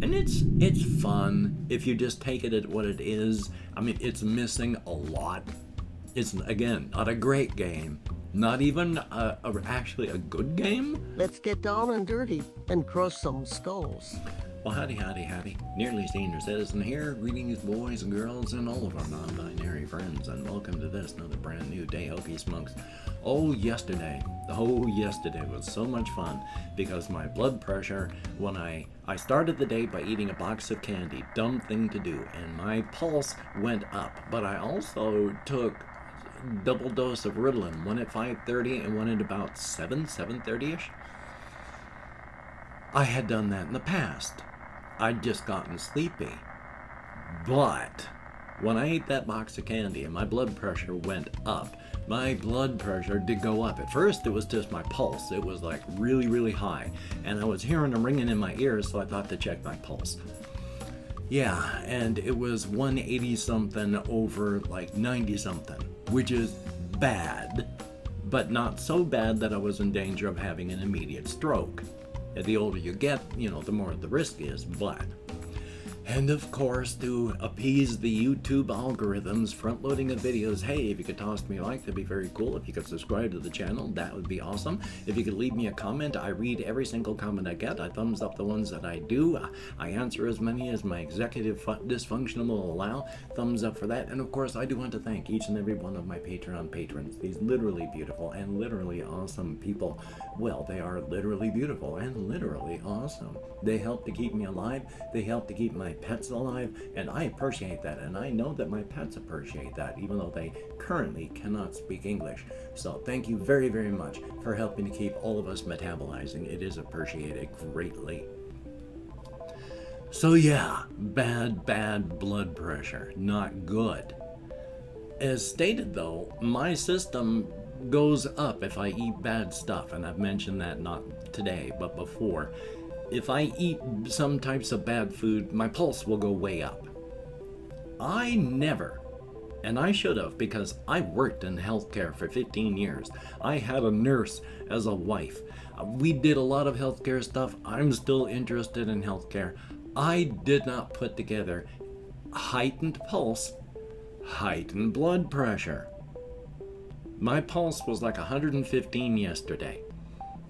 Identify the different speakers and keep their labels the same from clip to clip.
Speaker 1: And it's fun if you just take it at what it is. I mean, it's missing a lot. It's, again, not a great game. Not even actually a good game.
Speaker 2: Let's get down and dirty and crush some skulls.
Speaker 1: Well, howdy, Nearly Senior Citizen here. Greetings, boys and girls, and all of our non-binary friends, and welcome to this, another brand new day, Hokey Smokes. Yesterday was so much fun because my blood pressure, when I started the day by eating a box of candy, dumb thing to do, and my pulse went up, but I also took double dose of Ritalin, one at 5:30 and one at about 7:30ish. I had done that in the past. I'd just gotten sleepy. But when I ate that box of candy and my blood pressure went up, my blood pressure did go up. At first, it was just my pulse. It was like really, really high. And I was hearing them ringing in my ears, so I thought to check my pulse. Yeah, and it was 180 something over like 90 something, which is bad, but not so bad that I was in danger of having an immediate stroke. The older you get, the more the risk is, but. And of course, to appease the YouTube algorithms, front-loading of videos, hey, if you could toss me a like, that'd be very cool. If you could subscribe to the channel, that would be awesome. If you could leave me a comment, I read every single comment I get. I thumbs up the ones that I do. I answer as many as my executive dysfunction will allow. Thumbs up for that. And of course, I do want to thank each and every one of my Patreon patrons. These literally beautiful and literally awesome people. Well, they are literally beautiful and literally awesome. They help to keep me alive. They help to keep my pets alive, and I appreciate that, and I know that my pets appreciate that, even though they currently cannot speak English. So thank you very, very much for helping to keep all of us metabolizing. It is appreciated greatly. So yeah, bad blood pressure, not good. As stated though, my system goes up if I eat bad stuff, and I've mentioned that not today, but before. If I eat some types of bad food, my pulse will go way up. I never, and I should have, because I worked in healthcare for 15 years. I had a nurse as a wife. We did a lot of healthcare stuff. I'm still interested in healthcare. I did not put together heightened pulse, heightened blood pressure. My pulse was like 115 yesterday.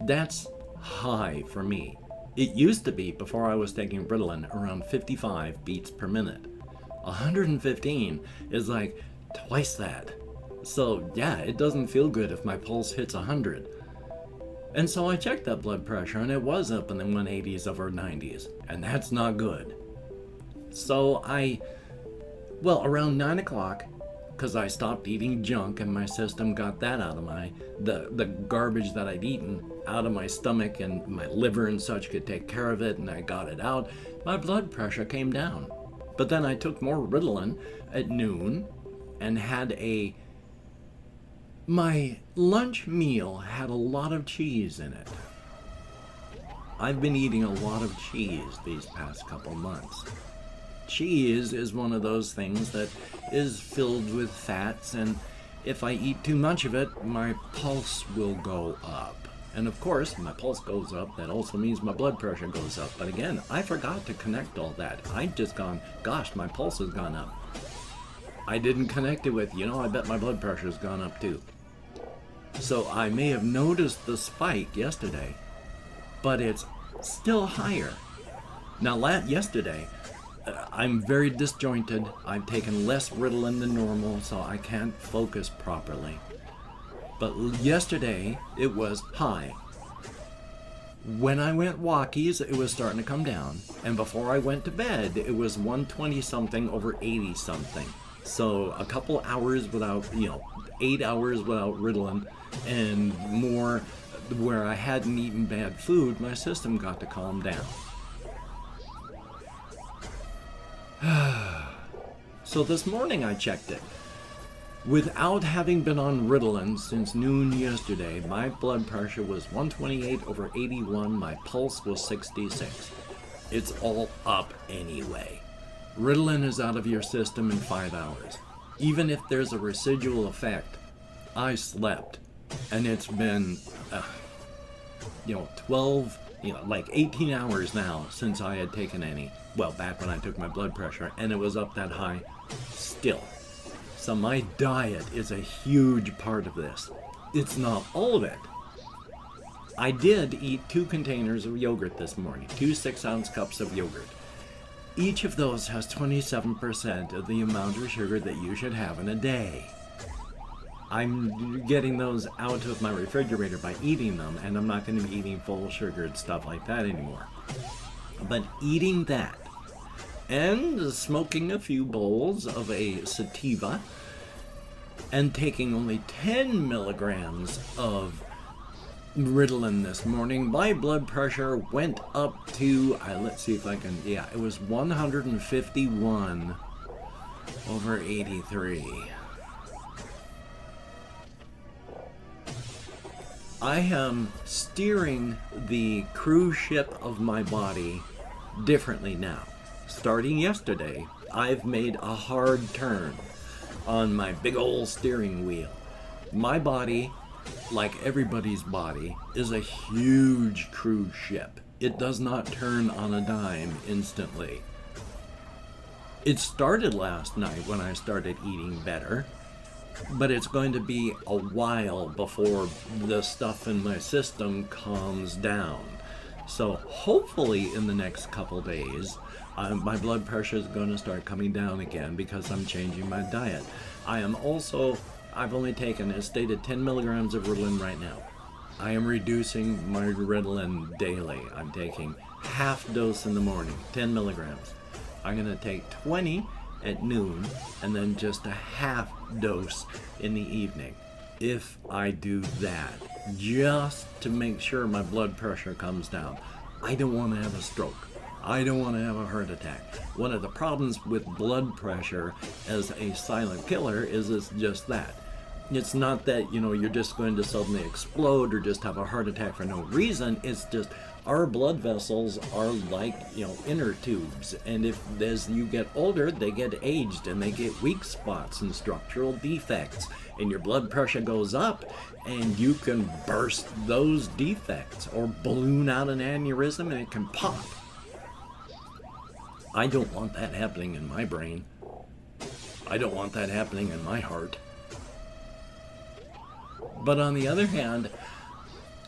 Speaker 1: That's high for me. It used to be, before I was taking Ritalin, around 55 beats per minute. 115 is like twice that. So yeah, it doesn't feel good if my pulse hits 100. And so I checked that blood pressure, and it was up in the 180s over 90s, and that's not good. So around 9 o'clock, because I stopped eating junk and my system got that out of the garbage that I'd eaten out of my stomach, and my liver and such could take care of it, and I got it out, my blood pressure came down. But then I took more Ritalin at noon and my lunch meal had a lot of cheese in it. I've been eating a lot of cheese these past couple months. Cheese is one of those things that is filled with fats, and if I eat too much of it, my pulse will go up. And of course, my pulse goes up, that also means my blood pressure goes up. But again, I forgot to connect all that. I've just gone, gosh, my pulse has gone up. I didn't connect it with, I bet my blood pressure has gone up too. So I may have noticed the spike yesterday, but it's still higher. Now, yesterday, I'm very disjointed. I've taken less Ritalin than normal, so I can't focus properly. But yesterday, it was high. When I went walkies, it was starting to come down. And before I went to bed, it was 120 something over 80 something. So a couple hours without, 8 hours without Ritalin, and more where I hadn't eaten bad food, my system got to calm down. So this morning I checked it. Without having been on Ritalin since noon yesterday, my blood pressure was 128 over 81, my pulse was 66. It's all up anyway. Ritalin is out of your system in 5 hours. Even if there's a residual effect, I slept, and it's been 12 like 18 hours now since I had taken any. Well, back when I took my blood pressure, and it was up that high still. So my diet is a huge part of this. It's not all of it. I did eat 2 containers of yogurt this morning, 2 6-ounce cups of yogurt. Each of those has 27% of the amount of sugar that you should have in a day. I'm getting those out of my refrigerator by eating them, and I'm not going to be eating full sugared stuff like that anymore. But eating that, and smoking a few bowls of a sativa, and taking only 10 milligrams of Ritalin this morning, my blood pressure went up to, let's see if I can, it was 151/83. I am steering the cruise ship of my body differently now. Starting yesterday, I've made a hard turn on my big old steering wheel. My body, like everybody's body, is a huge cruise ship. It does not turn on a dime instantly. It started last night when I started eating better, but it's going to be a while before the stuff in my system calms down. So hopefully in the next couple days, my blood pressure is going to start coming down again because I'm changing my diet. I've only taken, as stated, 10 milligrams of Ritalin right now. I am reducing my Ritalin daily. I'm taking half dose in the morning, 10 milligrams. I'm going to take 20 at noon, and then just a half dose in the evening. If I do that, just to make sure my blood pressure comes down. I don't want to have a stroke. I don't want to have a heart attack. One of the problems with blood pressure as a silent killer is it's just that. It's not that, you're just going to suddenly explode or just have a heart attack for no reason. It's just our blood vessels are like, inner tubes. And as you get older, they get aged and they get weak spots and structural defects. And your blood pressure goes up and you can burst those defects or balloon out an aneurysm and it can pop. I don't want that happening in my brain. I don't want that happening in my heart. But on the other hand,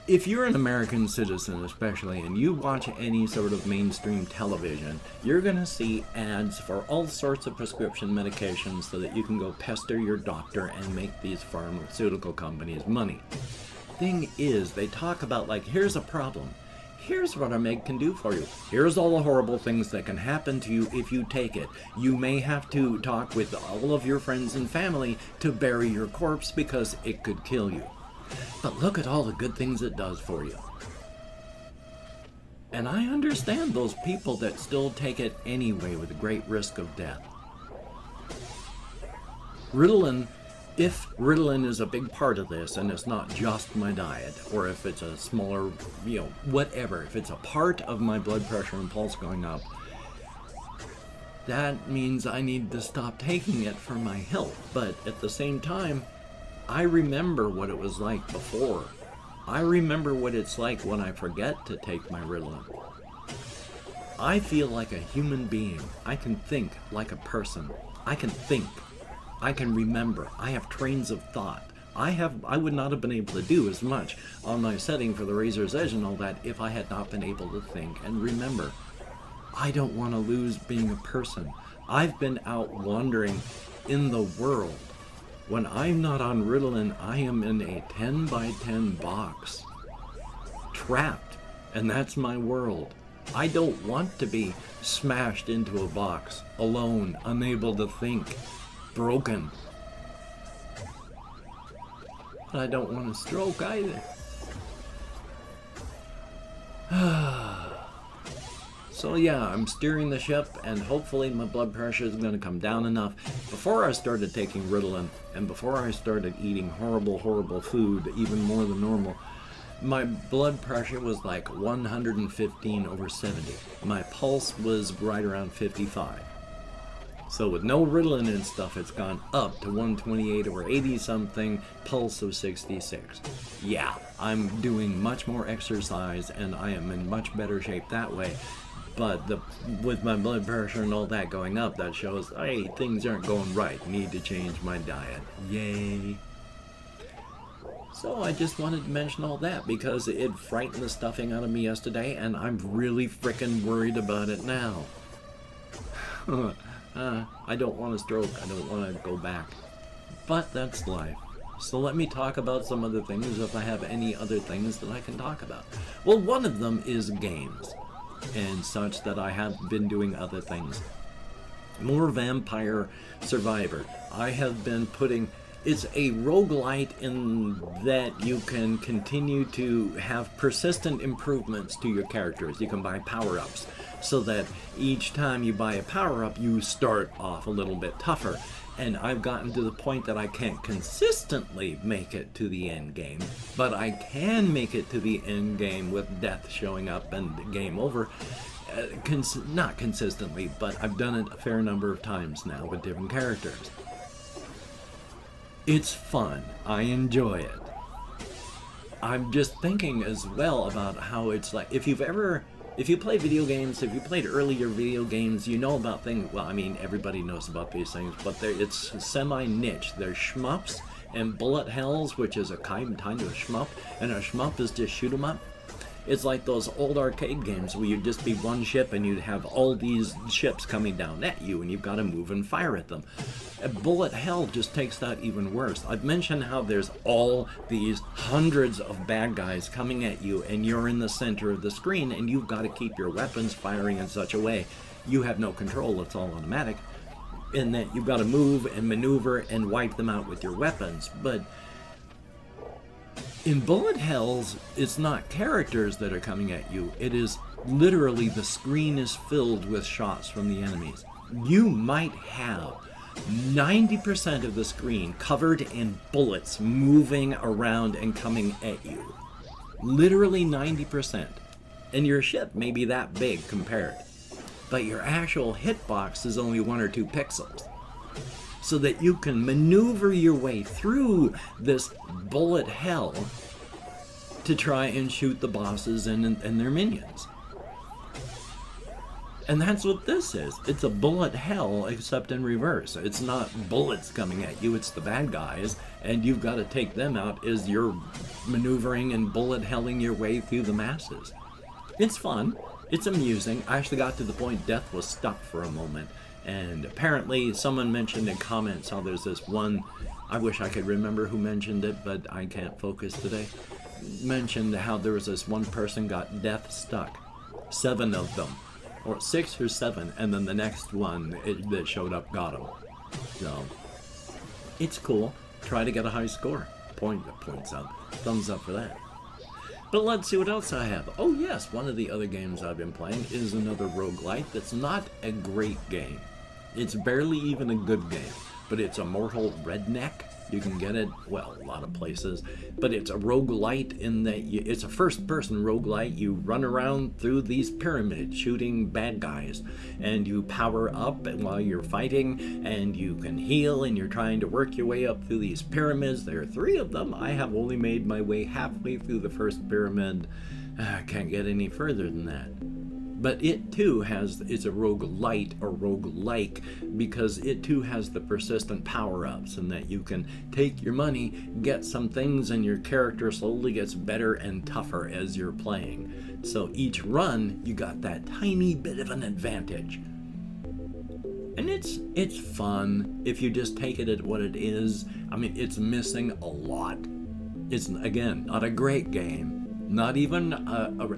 Speaker 1: if you're an American citizen especially, and you watch any sort of mainstream television, you're going to see ads for all sorts of prescription medications so that you can go pester your doctor and make these pharmaceutical companies money. Thing is, they talk about here's a problem. Here's what our med can do for you. Here's all the horrible things that can happen to you if you take it. You may have to talk with all of your friends and family to bury your corpse because it could kill you. But look at all the good things it does for you. And I understand those people that still take it anyway with a great risk of death. Ritalin, if Ritalin is a big part of this and it's not just my diet, or if it's a smaller, whatever, if it's a part of my blood pressure and pulse going up, that means I need to stop taking it for my health. But at the same time, I remember what it was like before. I remember what it's like when I forget to take my Ritalin. I feel like a human being. I can think like a person. I can think. I can remember. I have trains of thought. I would not have been able to do as much on my setting for the Razor's Edge and all that if I had not been able to think and remember. I don't want to lose being a person. I've been out wandering in the world. When I'm not on Ritalin, I am in a 10 by 10 box. Trapped. And that's my world. I don't want to be smashed into a box, alone, unable to think, broken. But I don't want a stroke either. So yeah, I'm steering the ship, and hopefully my blood pressure is going to come down enough. Before I started taking Ritalin, and before I started eating horrible food, even more than normal, my blood pressure was like 115/70. My pulse was right around 55. So with no Ritalin and stuff, it's gone up to 128 over 80 something, pulse of 66. Yeah, I'm doing much more exercise and I am in much better shape that way. But with my blood pressure and all that going up, that shows, hey, things aren't going right. Need to change my diet. Yay. So I just wanted to mention all that because it frightened the stuffing out of me yesterday and I'm really frickin' worried about it now. I don't want to stroke. I don't want to go back. But that's life. So let me talk about some other things if I have any other things that I can talk about. Well, one of them is games and such that I have been doing other things. More Vampire Survivor. I have been putting... It's a roguelite in that you can continue to have persistent improvements to your characters. You can buy power-ups so that each time you buy a power-up, you start off a little bit tougher. And I've gotten to the point that I can't consistently make it to the end game, but I can make it to the end game with death showing up and game over. Not consistently, but I've done it a fair number of times now with different characters. It's fun. I enjoy it. I'm just thinking as well about how it's like, if you play video games, if you played earlier video games, you know about things, well, I mean, everybody knows about these things, but it's semi-niche. There's shmups and bullet hells, which is a kind of a shmup, and a shmup is just shoot 'em up. It's like those old arcade games where you'd just be one ship and you'd have all these ships coming down at you and you've got to move and fire at them. A bullet hell just takes that even worse. I've mentioned how there's all these hundreds of bad guys coming at you and you're in the center of the screen and you've got to keep your weapons firing in such a way you have no control, it's all automatic, and that you've got to move and maneuver and wipe them out with your weapons. But in bullet hells, it's not characters that are coming at you. It is literally the screen is filled with shots from the enemies. You might have 90% of the screen covered in bullets moving around and coming at you. Literally 90%. And your ship may be that big compared. But your actual hitbox is only 1 or 2 pixels. So that you can maneuver your way through this bullet hell to try and shoot the bosses and their minions. And that's what this is. It's a bullet hell, except in reverse. It's not bullets coming at you, it's the bad guys, and you've got to take them out as you're maneuvering and bullet helling your way through the masses. It's fun. It's amusing. I actually got to the point death was stuck for a moment. And apparently someone mentioned in comments how there's this one, I wish I could remember who mentioned it, but I can't focus today, mentioned how there was this one person got death stuck. 7 of them, or 6 or 7, and then the next one that showed up got him. So, it's cool. Try to get a high score. Points up. Thumbs up for that. But let's see what else I have. Oh yes, one of the other games I've been playing is another roguelite that's not a great game. It's barely even a good game, but it's a Mortal Redneck. You can get it, well, a lot of places, but it's a roguelite in that it's a first-person roguelite. You run around through these pyramids shooting bad guys, and you power up while you're fighting, and you can heal, and you're trying to work your way up through these pyramids. There are 3 of them. I have only made my way halfway through the first pyramid. I can't get any further than that. But it too it's a roguelite or roguelike because it too has the persistent power-ups and that you can take your money, get some things, and your character slowly gets better and tougher as you're playing. So each run, you got that tiny bit of an advantage. And it's fun if you just take it at what it is. I mean, it's missing a lot. It's, again, not a great game. Not even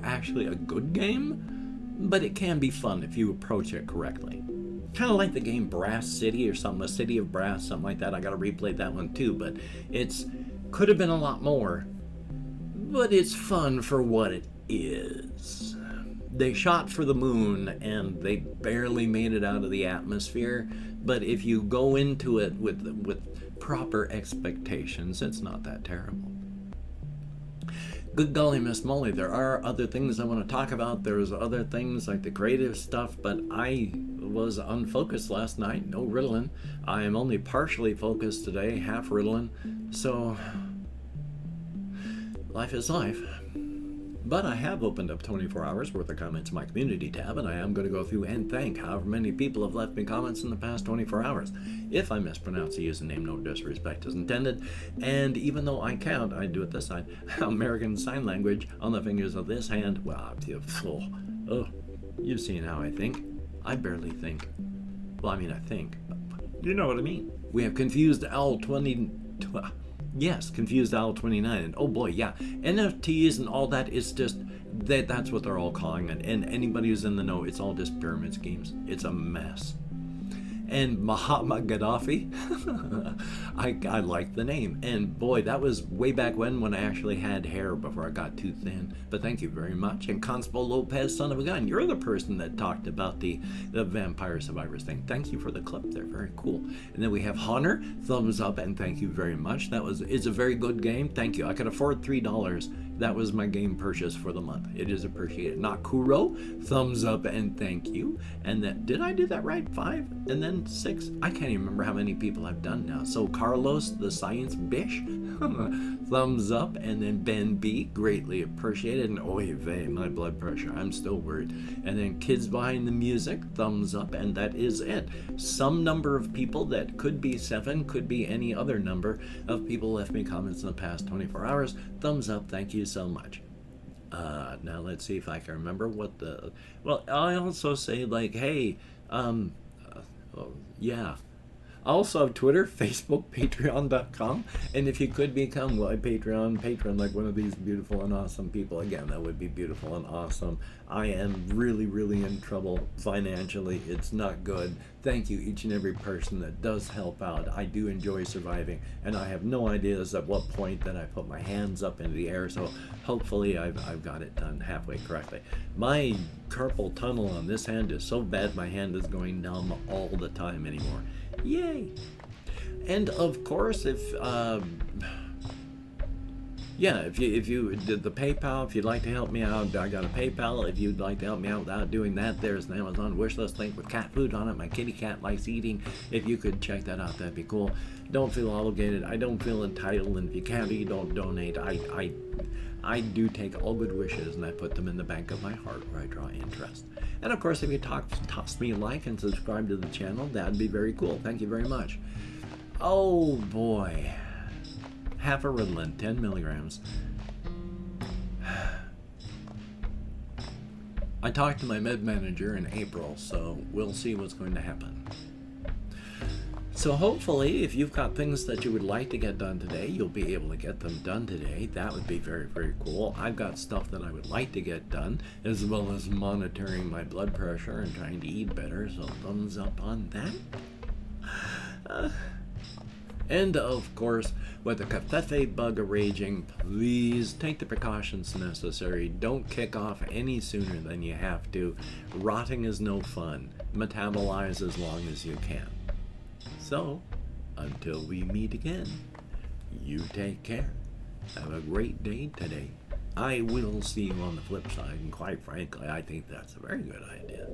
Speaker 1: actually a good game. But it can be fun if you approach it correctly. Kind of like the game Brass City or something, a City of Brass, something like that. I gotta replay that one too, but could have been a lot more. But it's fun for what it is. They shot for the moon and they barely made it out of the atmosphere, but if you go into it with proper expectations, it's not that terrible. Good golly, Miss Molly, there are other things I want to talk about. There's other things like the creative stuff, but I was unfocused last night. No Ritalin. I am only partially focused today, half Ritalin. So, life is life. But I have opened up 24 hours worth of comments in my community tab, and I am going to go through and thank however many people have left me comments in the past 24 hours. If I mispronounce the username, no disrespect is intended. And even though I count, I do it this side, American Sign Language on the fingers of this hand. Well, you've seen how I think. I barely think. Well, I mean, I think. You know what I mean. We have Confused Owl 20... Yes, Confused Owl 29, and oh boy, yeah, NFTs and all that is just, that's what they're all calling it, and anybody who's in the know, it's all just pyramid schemes. It's a mess. And Mahatma Gaddafi, I like the name, and boy, that was way back when I actually had hair before I got too thin, but thank you very much. And Constable Lopez, son of a gun, you're the person that talked about the Vampire Survivors thing. Thank you for the clip there, very cool. And then we have Honor, thumbs up, and thank you very much. It's a very good game, thank you. I could afford $3. That was my game purchase for the month. It is appreciated. Nakuro, thumbs up and thank you. And then, did I do that right? 5 and then 6? I can't even remember how many people I've done now. So Carlos, the Science Bish, thumbs up. And then Ben B, greatly appreciated. And oy vey, my blood pressure, I'm still worried. And then Kids Behind the Music, thumbs up. And that is it. Some number of people, that could be 7, could be any other number of people left me comments in the past 24 hours. Thumbs up, thank you so much. Now let's see if I can remember what the... Well, I also say, like, hey, yeah. I also have Twitter, Facebook, Patreon.com, and if you could become a patron like one of these beautiful and awesome people, again, that would be beautiful and awesome. I am really, really in trouble financially. It's not good. Thank you, each and every person that does help out. I do enjoy surviving, and I have no ideas at what point that I put my hands up into the air, so hopefully I've got it done halfway correctly. My carpal tunnel on this hand is so bad my hand is going numb all the time anymore. Yay! And of course, if you did the PayPal, if you'd like to help me out, I got a PayPal. If you'd like to help me out without doing that, there's an Amazon wishlist link with cat food on it. My kitty cat likes eating. If you could check that out, that'd be cool. Don't feel obligated. I don't feel entitled, and if you can't, you don't donate. I do take all good wishes and I put them in the bank of my heart where I draw interest. And of course, if you toss me a like and subscribe to the channel, that'd be very cool. Thank you very much. Oh boy. Half a Ritalin, 10 milligrams. I talked to my med manager in April, so we'll see what's going to happen. So hopefully, if you've got things that you would like to get done today, you'll be able to get them done today. That would be very, very cool. I've got stuff that I would like to get done, as well as monitoring my blood pressure and trying to eat better, so thumbs up on that. And of course, with the covfefe bug raging, please take the precautions necessary. Don't kick off any sooner than you have to. Rotting is no fun. Metabolize as long as you can. So, until we meet again, you take care. Have a great day today. I will see you on the flip side, and quite frankly, I think that's a very good idea.